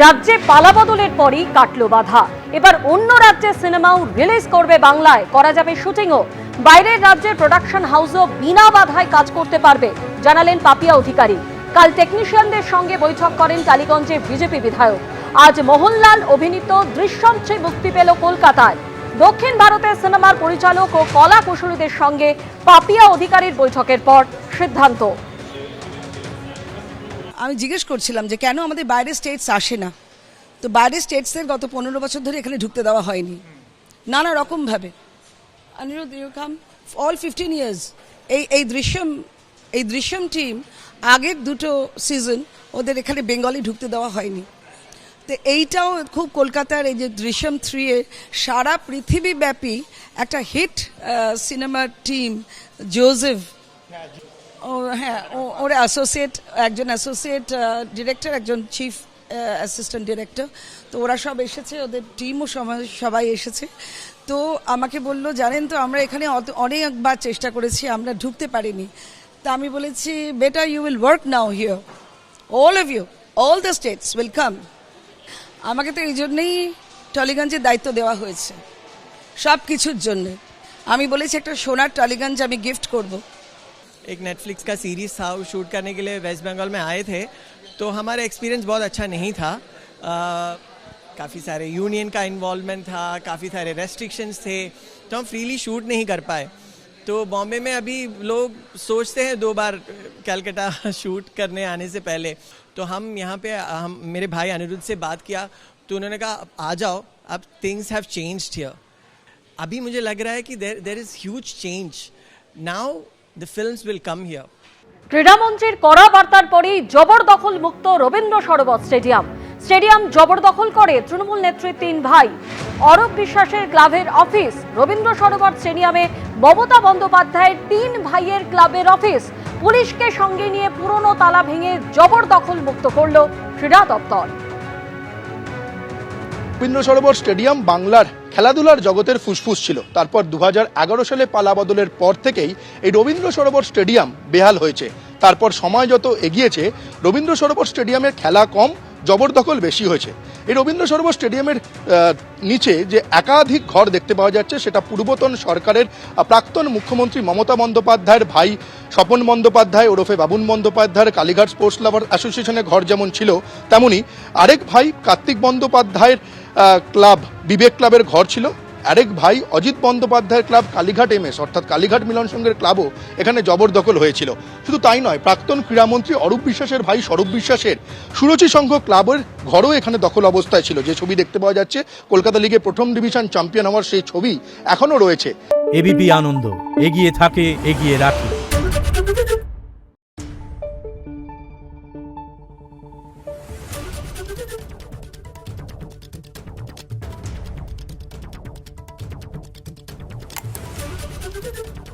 রাজ্যে পালাবদলের পরই কাটলো বাধা। এবার অন্য রাজ্যের সিনেমাও রিলিজ করবে বাংলায়, করা যাবে শুটিংও। বাইরের রাজ্যের প্রোডাকশন হাউসও বিনা বাধায় কাজ করতে পারবে, জানালেন পাপিয়া অধিকারী। কাল টেকনিশিয়ানদের সঙ্গে বৈঠক করেন টালিগঞ্জের বিজেপি বিধায়ক। আজ মোহনলাল অভিনীত দৃশ্যম 3 মুক্তি পেল কলকাতায়। দক্ষিণ ভারতের সিনেমার পরিচালক ও কলা কুশলীদের সঙ্গে পাপিয়া অধিকারীর বৈঠকের পর সিদ্ধান্ত। আমি জিজ্ঞেস করছিলাম যে কেন আমাদের বাইরের স্টেটস আসে না, তো বাইরের স্টেটসের গত 15 বছর ধরে এখানে ঢুকতে দেওয়া হয়নি নানা রকমভাবে। Aniruddha, you come all 15 years. এই দৃশ্যম টিম আগের দুটো সিজন ওদের এখানে বেঙ্গলি ঢুকতে দেওয়া হয়নি। তো এইটাও খুব কলকাতার এই যে দৃশ্যম 3 এ সারা পৃথিবীব্যাপী একটা হিট সিনেমার টিম, জোসেফ, হ্যাঁ ওর একজন অ্যাসোসিয়েট ডিরেক্টর, একজন চিফ অ্যাসিস্ট্যান্ট ডিরেক্টর, তো ওরা সব এসেছে, ওদের টিমও সবাই এসেছে। তো আমাকে বললো, জানেন তো আমরা এখানে অনেকবার চেষ্টা করেছি, আমরা ঢুকতে পারিনি। তা আমি বলেছি, better you will work now here, all of you, all the states will come. আমাকে তো এই জন্যেই টালিগঞ্জের দায়িত্ব দেওয়া হয়েছে, সব কিছুর জন্যে। আমি বলেছি একটা সোনার টালিগঞ্জ আমি গিফট করবো। एक नेटफ्लिक्स का सीरीज़ था, वो शूट करने के लिए वेस्ट बंगाल में आए थे, तो हमारा एक्सपीरियंस बहुत अच्छा नहीं था। काफ़ी सारे यूनियन का इन्वॉल्वमेंट था, काफ़ी सारे रेस्ट्रिक्शंस थे, तो हम फ्रीली शूट नहीं कर पाए। तो बॉम्बे में अभी लोग सोचते हैं 2 बार कलकत्ता शूट करने आने से पहले। तो हम यहाँ पे मेरे भाई अनिरुद्ध से बात किया, तो उन्होंने कहा आ जाओ, अब थिंग्स हैव चेंज्ड हियर। अभी मुझे लग रहा है कि there is huge change now, the films will come here. ক্রীড়ামন্ত্রীর কড়া বার্তার পরেই জবরদখল মুক্ত রবীন্দ্র সরোবর স্টেডিয়াম জবরদখল করে তৃণমূল নেত্রী 3 ভাই। অরূপ বিশ্বাসের ক্লাবের অফিস, রবীন্দ্র সরোবর স্টেডিয়ামে মমতা বন্দ্যোপাধ্যায়ের 3 ভাইয়ের ক্লাবের অফিস পুলিশকে সঙ্গে নিয়ে পুরনো তালা ভেঙে জবরদখল মুক্ত করল ক্রীড়া দপ্তর। রবীন্দ্র সরোবর স্টেডিয়াম বাংলার খেলাধুলার জগতের ফুসফুস ছিল। তারপর 2011 সালে পালা বদলের পর থেকেই এই রবীন্দ্র সরোবর স্টেডিয়াম বেহাল হয়েছে। তারপর সময় যত এগিয়েছে, রবীন্দ্র সরোবর স্টেডিয়ামের খেলা কম, জবরদখল বেশি হয়েছে। এই রবীন্দ্র সরোবর স্টেডিয়ামের নিচে যে একাধিক ঘর দেখতে পাওয়া যাচ্ছে, সেটা পূর্বতন সরকারের প্রাক্তন মুখ্যমন্ত্রী মমতা বন্দ্যোপাধ্যায়ের ভাই স্বপন বন্দ্যোপাধ্যায় ওরফে বাবুন বন্দ্যোপাধ্যায়ের কালীঘাট স্পোর্টস লাভার অ্যাসোসিয়েশনের ঘর যেমন ছিল, তেমনি আরেক ভাই কার্তিক বন্দ্যোপাধ্যায়ের ক্লাব বিবেক ক্লাবের ঘর ছিল। আরেক ভাই অজিত বন্দ্যোপাধ্যায়ের ক্লাব কালীঘাট এমএস অর্থাৎ কালীঘাট মিলন সংঘের ক্লাবও এখানে জবরদখল হয়েছিল। শুধু তাই নয়, প্রাক্তন ক্রীড়ামন্ত্রী অরূপ বিশ্বাসের ভাই স্বরূপ বিশ্বাসের সুরুচি সংঘ ক্লাবের ঘরও এখানে দখল অবস্থায় ছিল। যে ছবি দেখতে পাওয়া যাচ্ছে, কলকাতা লিগে প্রথম ডিভিশন চ্যাম্পিয়ন হওয়ার সেই ছবি এখনও রয়েছে। এবিপি আনন্দ, এগিয়ে থাকে, এগিয়ে রাখে। Thank you.